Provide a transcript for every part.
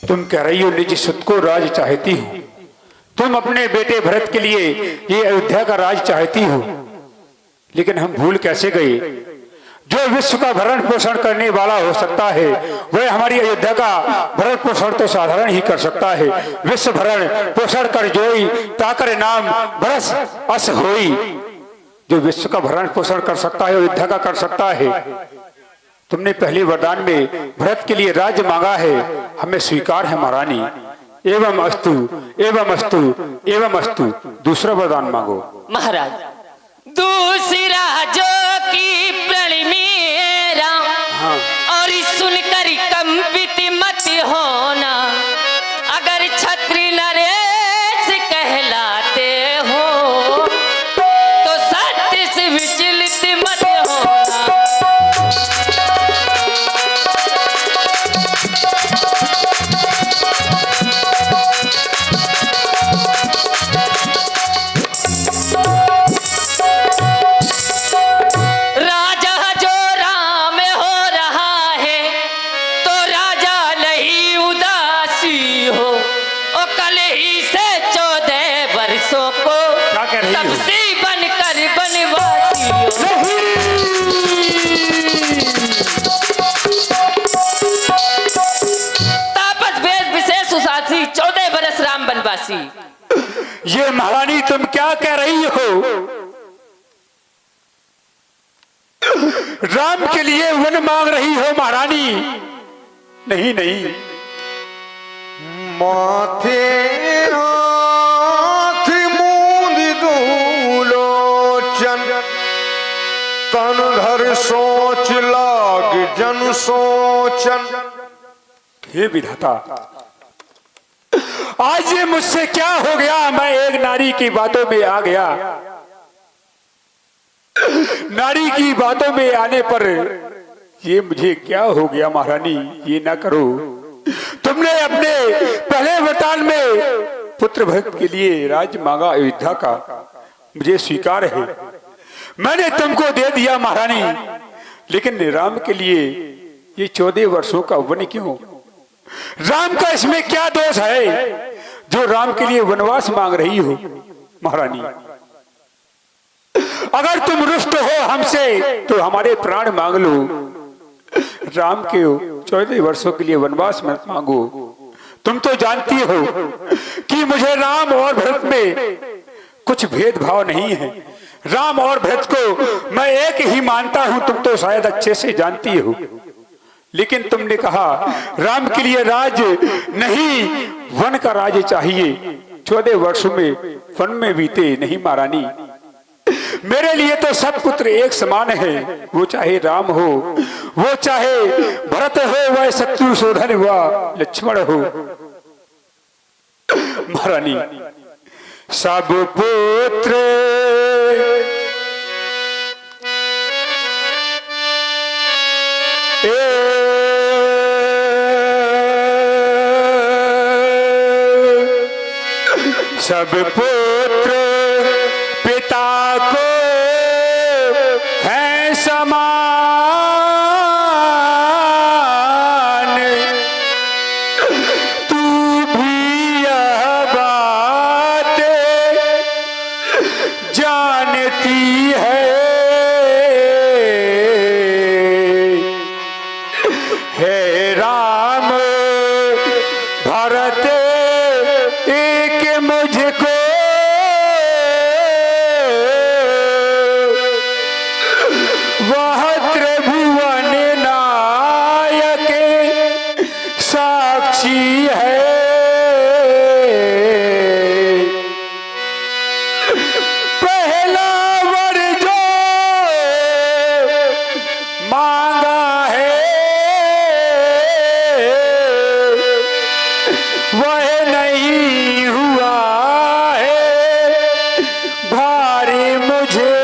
तुम कह रही हो निज सुत को राज चाहती हो, तुम अपने बेटे भरत के लिए ये अयोध्या का राज चाहती हो, लेकिन हम भूल कैसे गए जो विश्व का भरण पोषण करने वाला हो सकता है वह हमारी अयोध्या का भरण पोषण तो साधारण ही कर सकता है। विश्व भरण पोषण कर जोई ताकर नाम बरस अस होई। जो विश्व का भरण पोषण कर सकता है अयोध्या का कर सकता है। तुमने पहले वरदान में भरत के लिए राज्य मांगा है, हमें स्वीकार है महारानी। एवं अस्तु एवं अस्तु एवं अस्तु। दूसरा वरदान मांगो। महाराज दूसरा जो की प्रण मेरा और सुनकर कंपित मत होना, अगर छत्री नरेश कहलाते हो तो सत्य से विचलित मत होना। ये महारानी तुम क्या कह रही हो? राम के लिए वन मांग रही हो महारानी? नहीं नहीं, माथे हाथ मूंद दूलोचन, तन धर सोच लाग जन सोचन। हे विधाता, आज ये मुझसे क्या हो गया? मैं एक नारी की बातों में आ गया। नारी की बातों में आने पर ये मुझे क्या हो गया महारानी? ये ना करो। तुमने अपने पहले वरदान में पुत्र भक्त के लिए राज्य मांगा अयोध्या का, मुझे स्वीकार है, मैंने तुमको दे दिया महारानी। लेकिन राम के लिए ये 14 वर्षों का वन क्यों? राम का इसमें क्या दोष है जो राम के लिए वनवास मांग रही हो महारानी? अगर तुम रुष्ट हो हमसे तो हमारे प्राण मांग लो। राम के 14 वर्षों के लिए वनवास मत मांगो। तुम तो जानती हो कि मुझे राम और भरत में कुछ भेदभाव नहीं है। राम और भरत को मैं एक ही मानता हूं, तुम तो शायद अच्छे से जानती हो। लेकिन तुमने कहा राम के लिए राज नहीं, वन का राज चाहिए। 14 वर्षों में वन में बीते नहीं महारानी। मेरे लिए तो सब पुत्र एक समान है, वो चाहे राम हो, वो चाहे भरत हो, वह शत्रुशोधन हुआ लक्ष्मण हो। महारानी, सब पुत्र सब पुत्र पिता को है समान, तू भी यह बात जानती है राम भरत एक मुझको वह त्रिभुवन नायक साक्षी है। पहला वर जो मांगा है वह नहीं हुआ है भारी मुझे।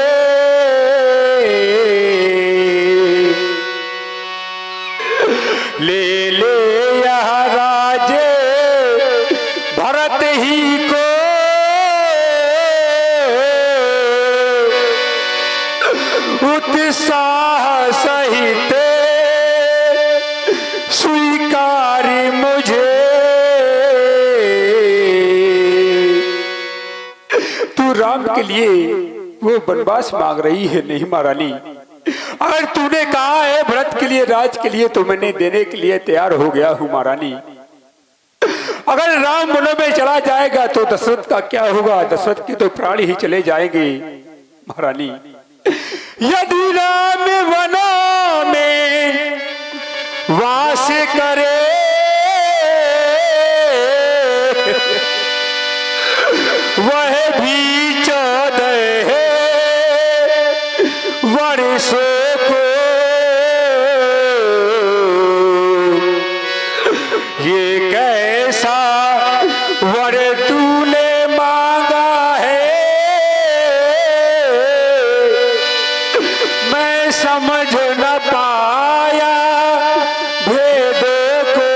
ले ले यह राजे भरत ही को, उत्साह सहित स्वीकारी मुझे। के लिए वो वनवास मांग रही है। नहीं महारानी, अगर तूने कहा है भरत के लिए, राज के लिए, तो मैंने देने के लिए तैयार हो गया हूँ महारानी। अगर राम वनों में चला जाएगा तो दशरथ का क्या होगा? दशरथ के तो प्राण ही चले जाएंगे महारानी। यदि राम वनों में वास करे वह भी 14 वर्षों को, ये कैसा वर तूने मांगा है, मैं समझ न पाया भेदों को।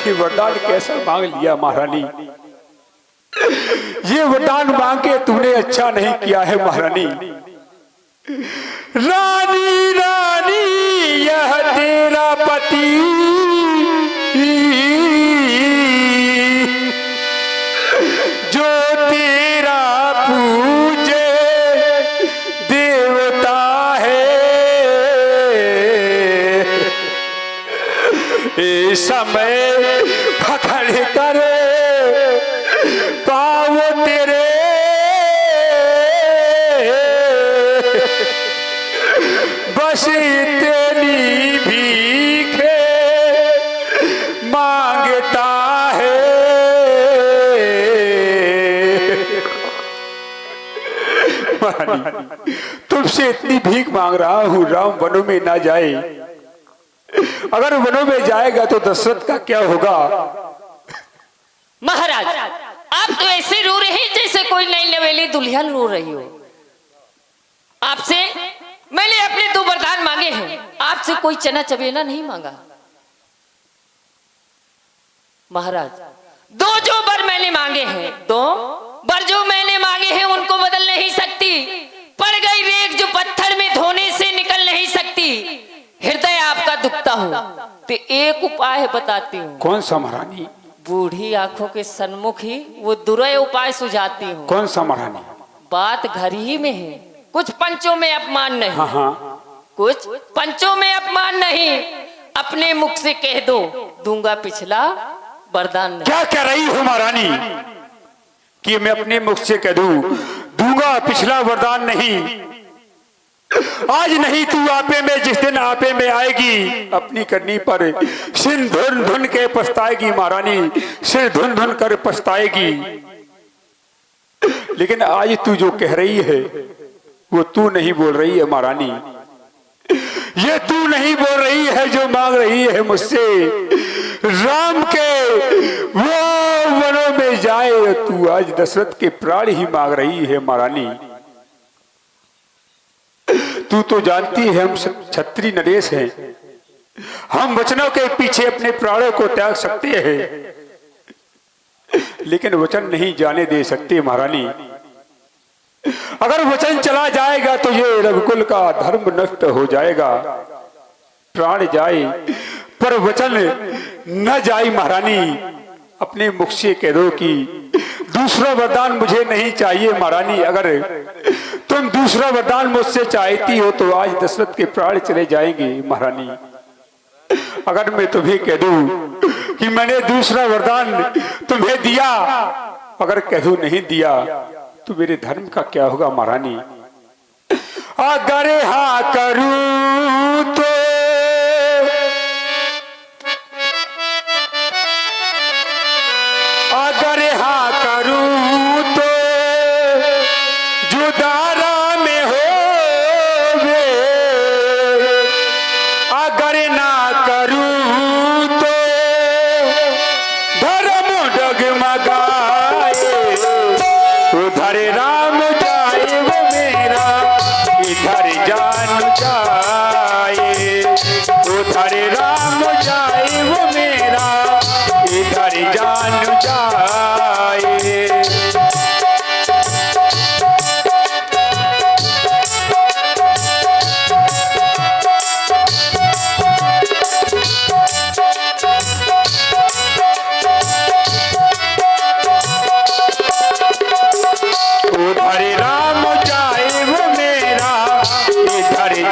ये वरदान कैसा मांग लिया महारानी? ये वरदान मांग के तूने अच्छा नहीं किया है महारानी। रानी रानी यह तेरा पति, जो तेरा पूजे देवता है, इस समय पकड़ कर पाव तेरे बस तेरी भीखे मांगता है। तुमसे इतनी भीख मांग रहा हूँ, राम वनों में ना जाए। अगर वनों में जाएगा तो दशरथ का क्या होगा? महाराज, आप तो ऐसे रो रहे हैं जैसे कोई नई नवेली दुल्हन रो रही हो। आपसे मैंने अपने 2 वरदान मांगे हैं, आपसे कोई चना चबेला नहीं मांगा। महाराज, 2 जो वर मैंने मांगे हैं, 2 वर जो मैंने मांगे हैं उनको बदल नहीं सकती। पड़ गई रेख जो पत्थर में धोने से निकल नहीं सकती। हृदय आपका दुखता हो तो एक उपाय बताती हूँ। कौन सा महारानी? बूढ़ी आंखों के सन्मुख ही वो दुर्य उपाय सुझाती हूँ। कौन सा महारानी? बात घर ही में है, कुछ पंचों में अपमान नहीं। हाँ हाँ, कुछ पंचों में अपमान नहीं, अपने मुख से कह दो, दूंगा पिछला वरदान नहीं। क्या कह रही हो महारानी कि मैं अपने मुख से कह दूं, दूंगा पिछला वरदान नहीं? आज नहीं तू आपे में, जिस दिन आपे में आएगी अपनी करनी पर सिर धुन धुन के पछताएगी महारानी, सिर धुन धुन कर पछताएगी। लेकिन आज तू जो कह रही है वो तू नहीं बोल रही है महारानी। ये तू नहीं बोल रही है जो मांग रही है मुझसे राम के वो वनों में जाए। तू आज दशरथ के प्राण ही मांग रही है महारानी। तू तो जानती है हम क्षत्रिय नरेश हैं, हम वचनों के पीछे अपने प्राणों को त्याग सकते हैं, लेकिन वचन नहीं जाने दे सकते महारानी। अगर वचन चला जाएगा तो ये रघुकुल का धर्म नष्ट हो जाएगा। प्राण जाए पर वचन न जाए महारानी। अपने मुख से कह दो कि दूसरा वरदान मुझे नहीं चाहिए महारानी। अगर तुम दूसरा वरदान मुझसे चाहती हो तो आज दशरथ के प्राण चले जाएंगे महारानी। अगर मैं तुम्हें कह दूं कि मैंने दूसरा वरदान तुम्हें दिया, अगर कह दूं नहीं दिया तो मेरे धर्म का क्या होगा महारानी? अगर हाँ करूं तो अगर हाँ करूं तो जुदारा में होवे, अगर ना करूं तो धर्म डगमगाए। उधर राम जाए वो मेरा, इधर जान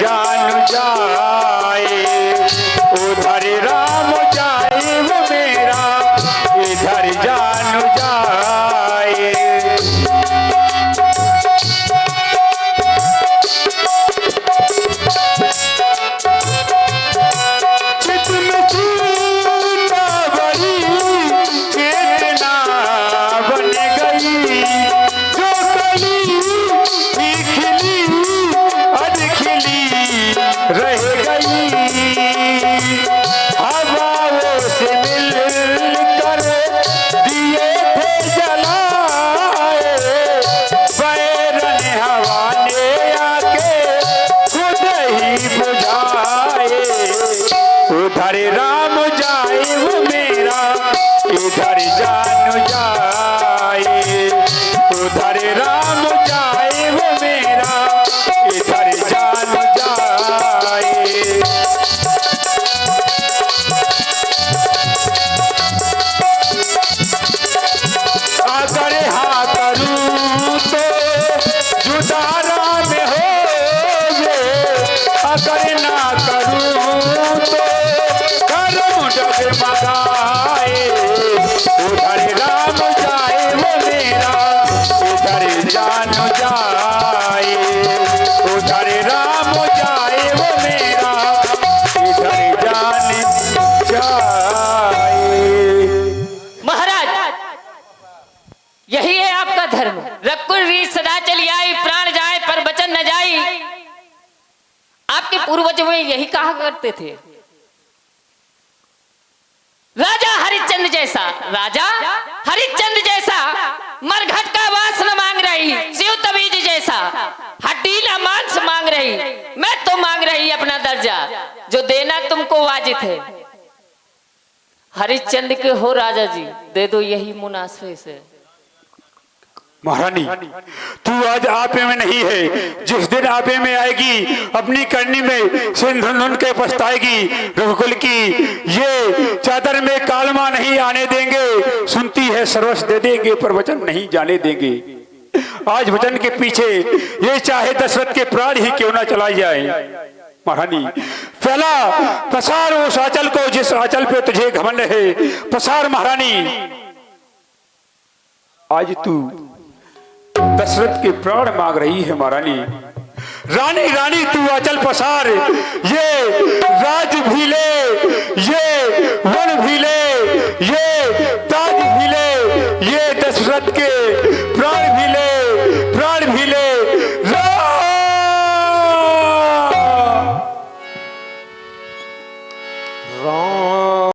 जान जाए, उधर राम जाए वो मेरा, इधर जान जाए। चित में चिंता बड़ी चेतना बन गई, जो कली भी खिली अधखिली रह गई। हवाओं से मिलकर दिए थे जलाए, बैरन हवा ने आके खुद ही बुझाए। उधर राम जाए वो मेरा, इधर जान जाए, उधर राम जाए वो मेरा, इधर जान जाए। अगर हाँ करूँ तो जुदारा में हो ये, अगर ना करूँ तो करूँ डगमगाए। उधर राम जाए वो मेरा, इधर जान जाए, उधर राम जाए वो मेरा, इधर जान जाए। महाराज, यही है आपका धर्म। रकुल रीत सदा चली आई, प्राण जाए पर वचन न जाई। आपके पूर्वज में यही कहा करते थे। राजा हरिश्चंद्र जैसा, राजा हरिश्चंद्र जैसा मरघट का वास न मांग रही, शिव तबीज जैसा हड्डीला मांस मांग रही। मैं तो मांग रही अपना दर्जा, जो देना तुमको वाजिब है। हरिश्चंद्र के हो राजा जी, दे दो यही मुनासिब से। महारानी, तू आज आपे में नहीं है, जिस दिन आपे में आएगी अपनी करनी में सिंधुन के पछताएगी। रघुकुल की ये चादर में कालमा नहीं आने देंगे, सुनती है सर्वस्व दे देंगे पर वचन नहीं जाने देंगे। आज वचन के पीछे ये चाहे दशरथ के प्राण ही क्यों ना चला जाए। महारानी, पहला पसार उस आंचल को जिस आंचल पे तुझे घमंड है, पसार महारानी। आज तू दशरथ के प्राण मांग रही है महारानी। रानी रानी तू आंचल पसार, ये